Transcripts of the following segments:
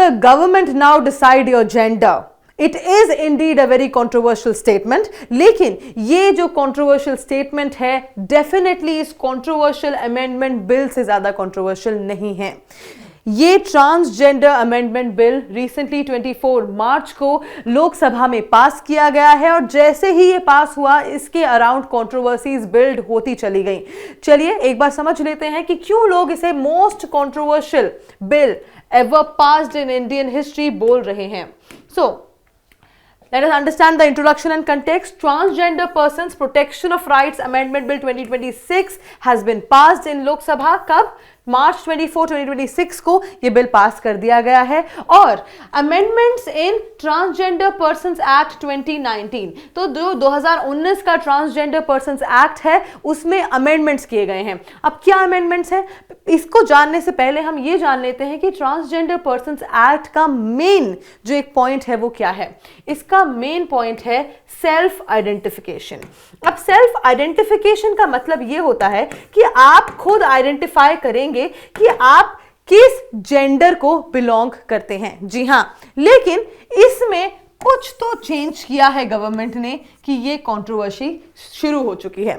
the government now decide your gender? It is indeed a very controversial statement, लेकिन ये जो controversial statement है definitely इस controversial amendment bill से ज़्यादा controversial नहीं है। ये ट्रांसजेंडर अमेंडमेंट बिल रिसेंटली 24 मार्च को लोकसभा में पास किया गया है और जैसे ही ये पास हुआ इसके अराउंड कंट्रोवर्सीज बिल्ड होती चली गई। चलिए एक बार समझ लेते हैं कि क्यों लोग इसे most controversial bill ever passed in Indian history बोल रहे हैं। Let us understand the introduction and context. Transgender Persons Protection of Rights Amendment Bill 2026 has been passed in Lok Sabha. कब? मार्च 24, 2026 को ये बिल पास कर दिया गया है। और अमेंडमेंट्स इन ट्रांसजेंडर पर्सन्स एक्ट 2019, तो जो 2019 का ट्रांसजेंडर पर्सन्स एक्ट है उसमें अमेंडमेंट्स किए गए हैं। अब क्या अमेंडमेंट्स हैं इसको जानने से पहले हम ये जान लेते हैं कि ट्रांसजेंडर पर्सन्स एक्ट का मेन जो एक पॉइंट है वो क्या है। इसका मेन पॉइंट है सेल्फ आइडेंटिफिकेशन। अब सेल्फ आइडेंटिफिकेशन का मतलब ये होता है कि आप खुद आइडेंटिफाई करेंगे कि आप किस जेंडर को बिलोंग करते हैं। जी हां, लेकिन इसमें कुछ तो चेंज किया है गवर्नमेंट ने कि ये कंट्रोवर्सी शुरू हो चुकी है।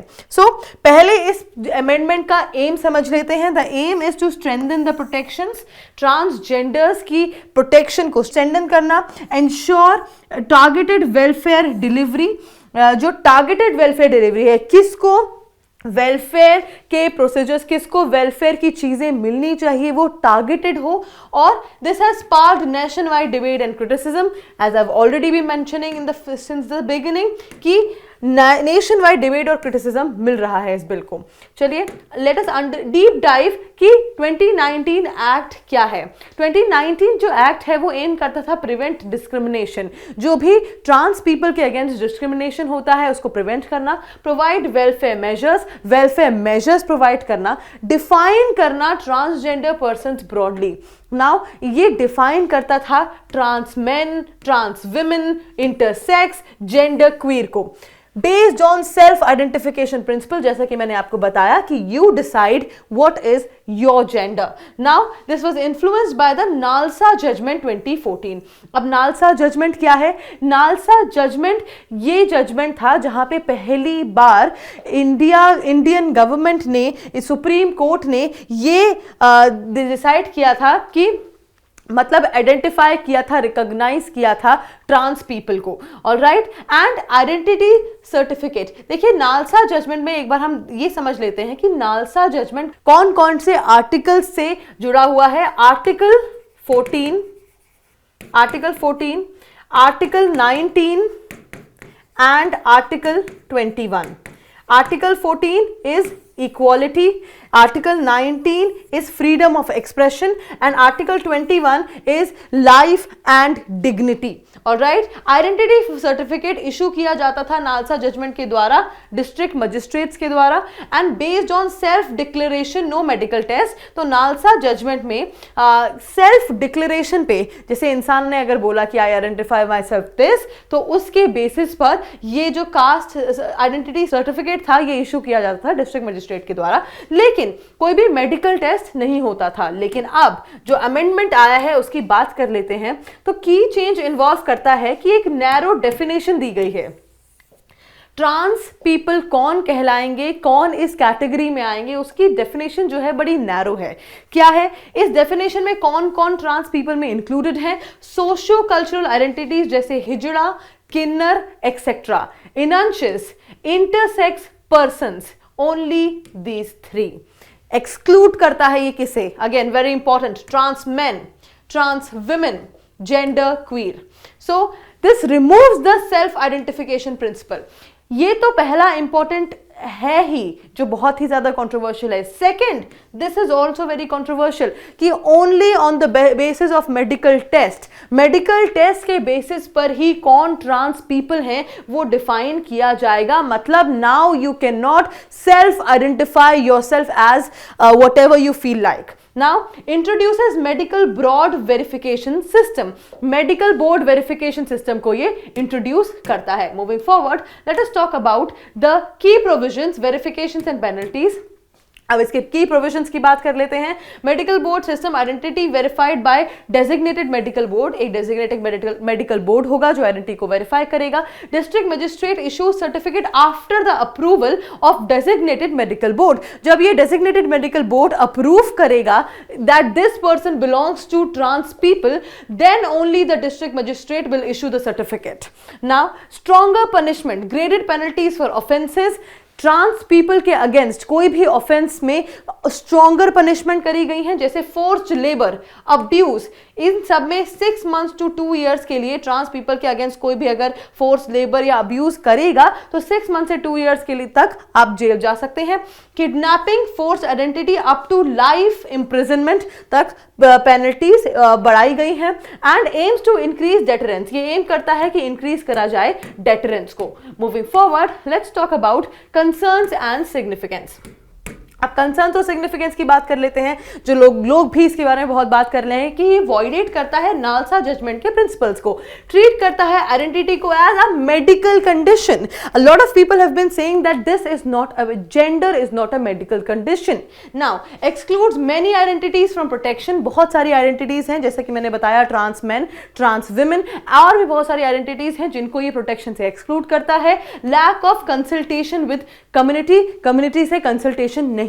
पहले इस अमेंडमेंट का एम समझ लेते हैं। The aim is to strengthen the protections, transgenders की प्रोटेक्शन को स्ट्रेंथन करना, एंश्योर टारगेटेड वेलफेयर डिलीवरी। जो टारगेटेड वेलफेयर डिलीवरी है, किसको वेलफेयर के प्रोसीजर्स, किसको वेलफेयर की चीजें मिलनी चाहिए, वो टारगेटेड हो। और this has sparked nationwide debate and criticism as I have already been mentioning in the since the beginning कि नेशन वाइड डिबेट और क्रिटिसिज्म मिल रहा है इस बिल को। चलिए लेट अस डीप डाइव कि 2019 एक्ट क्या है। 2019 जो एक्ट है वो एम करता था प्रिवेंट डिस्क्रिमिनेशन, जो भी ट्रांस पीपल के अगेंस्ट डिस्क्रिमिनेशन होता है उसको प्रिवेंट करना, प्रोवाइड वेलफेयर मेजर्स प्रोवाइड करना, डिफाइन करना ट्रांसजेंडर पर्सन्स ब्रॉडली। नाउ ये डिफाइन करता था trans men, trans women, intersex, gender queer को based on self identification principle, जैसा कि मैंने आपको बताया कि you decide what is your gender. Now this was influenced by the NALSA judgement 2014। अब नालसा जजमेंट क्या है? नालसा जजमेंट ये जजमेंट था जहां पे पहली बार इंडियन गवर्नमेंट ने, सुप्रीम कोर्ट ने ये डिसाइड किया था कि मतलब आइडेंटिफाई किया था, रिकॉग्नाइज किया था ट्रांस पीपल को। Alright, and identity certificate. देखिए नालसा जजमेंट में एक बार हम ये समझ लेते हैं कि नालसा जजमेंट कौन कौन से आर्टिकल से जुड़ा हुआ है। Article 14, article 19 and article 21। Article 14 is equality, Article 19 is freedom of expression and Article 21 is life and dignity. Alright, identity certificate issue किया जाता था नालसा जजमेंट के द्वारा, डिस्ट्रिक्ट मजिस्ट्रेट्स के द्वारा, and based on self declaration, no medical test. तो NALSA judgment में self declaration पे, जैसे इंसान ने अगर बोला कि I identify myself this, तो उसके बेसिस पर ये जो कास्ट आइडेंटिटी सर्टिफिकेट था ये इशू किया जाता था डिस्ट्रिक्ट मजिस्ट्रेट के द्वारा, लेकिन कोई भी मेडिकल टेस्ट नहीं होता था। लेकिन अब जो अमेंडमेंट आया है उसकी बात कर लेते हैं। तो की चेंज इन्वॉल्व करता है कि एक नैरो डेफिनेशन दी गई है। ट्रांस पीपल कौन कहलाएंगे, कौन इस कैटेगरी में आएंगे, उसकी डेफिनेशन जो है बड़ी नैरो है। क्या है इस डेफिनेशन में? कौन कौन ट्रांस पीपल में इंक्लूडेड है? सोशियो कल्चरल आइडेंटिटीज जैसे हिजड़ा, किन्नर एक्सेट्रा, इनंशियस, intersex persons, only these 3। Exclude करता है ये किसे? Again very important, trans men, trans women, gender queer. So this removes the self identification principle. ये तो पहला इंपॉर्टेंट है ही जो बहुत ही ज्यादा कंट्रोवर्शियल है। Second, this is also very controversial कि only on the basis of medical test, medical test के बेसिस पर ही कौन ट्रांस पीपल हैं वो डिफाइन किया जाएगा। मतलब now you cannot self identify yourself as whatever you feel like. Now introduces medical broad verification system, medical board verification system को ये introduce करता है। Moving forward, let us talk about the key provisions, verifications and penalties. अब इसके की provisions की बात कर लेते हैं। Medical board system identity verified by designated medical board, एक डेजिग्नेटेड मेडिकल बोर्ड होगा जो आइडेंटिटी को वेरीफाई करेगा। District magistrate issues certificate after the approval of designated medical board, जब ये डेजिग्नेटेड मेडिकल बोर्ड अप्रूव करेगा that this person belongs to trans people, then only the district magistrate will issue the certificate. Now stronger punishment, graded penalties for offences, trans people के against कोई भी offence में stronger punishment करी गई है, जैसे forced labour, abuse, इन सब में 6 months to 2 years के लिए ट्रांस पीपल के अगेंस्ट कोई भी अगर फोर्स लेबर या अब्यूज करेगा तो 6 months से 2 years के लिए तक आप जेल जा सकते हैं। Kidnapping, force identity up to life imprisonment तक पेनल्टीज बढ़ाई गई हैं। And aims to increase deterrence, ये एम करता है कि इंक्रीज करा जाए डेटरेंस को। Moving forward, let's talk about concerns and significance. अब कंसर्न तो सिग्निफिकेंस की बात कर लेते हैं, जो लोग भी इसके बारे में बहुत बात कर रहे हैं कि ये वॉइडेट करता है नालसा जजमेंट के प्रिंसिपल्स को, ट्रीट करता है आइडेंटिटी को as a medical condition. A lot of people have been saying that this is not a gender is not a medical condition. Now excludes many identities from protection, बहुत सारी identities हैं जैसे कि मैंने बताया, ट्रांस मैन, ट्रांस विमेन, और भी बहुत सारी आइडेंटिटीज हैं जिनको ये प्रोटेक्शन से एक्सक्लूड करता है। Lack of consultation with community, community से कंसल्टेशन नहीं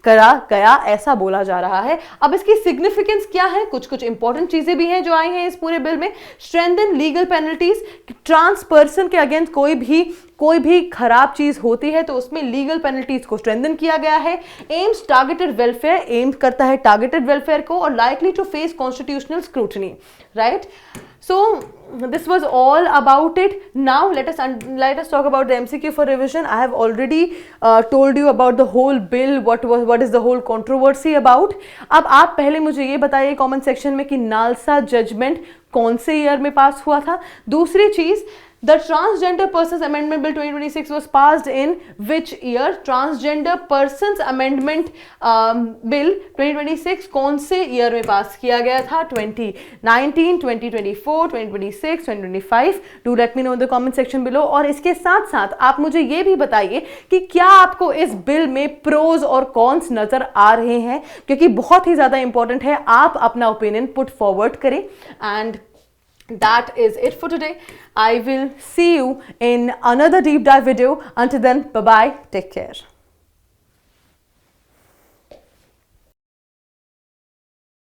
करा गया ऐसा बोला जा रहा है। अब इसकी सिग्निफिकेंस क्या है, कुछ इंपॉर्टेंट चीजें भी हैं जो आई हैं इस पूरे बिल में। Strengthen legal penalties, trans person के अगेंस्ट कोई भी खराब चीज होती है तो उसमें लीगल पेनल्टीज को स्ट्रेंथन किया गया है। एम्स टारगेटेड वेलफेयर, एम करता है टारगेटेड वेलफेयर को, और likely to face constitutional scrutiny, right. So this was all about it. Now let us talk about the MCQ for revision. I have already told you about the whole bill, what is the whole controversy about. अब आप पहले मुझे ये बताइए comment section में कि NALSA judgement कौन से ईयर में पास हुआ था। दूसरी चीज, the Transgender Persons Amendment Bill 2026 was passed in which year? Transgender Persons Amendment Bill 2026 कौन से ईयर में पास किया गया था? 2019, 2024, 2026, 2025? Do let me know in the comment section below. और इसके साथ साथ आप मुझे ये भी बताइए कि क्या आपको इस बिल में प्रोज और कॉन्स नजर आ रहे हैं, क्योंकि बहुत ही ज्यादा इंपॉर्टेंट है आप अपना ओपिनियन पुट फॉरवर्ड करें। And that is it for today. I will see you in another deep dive video. Until then, bye bye, take care.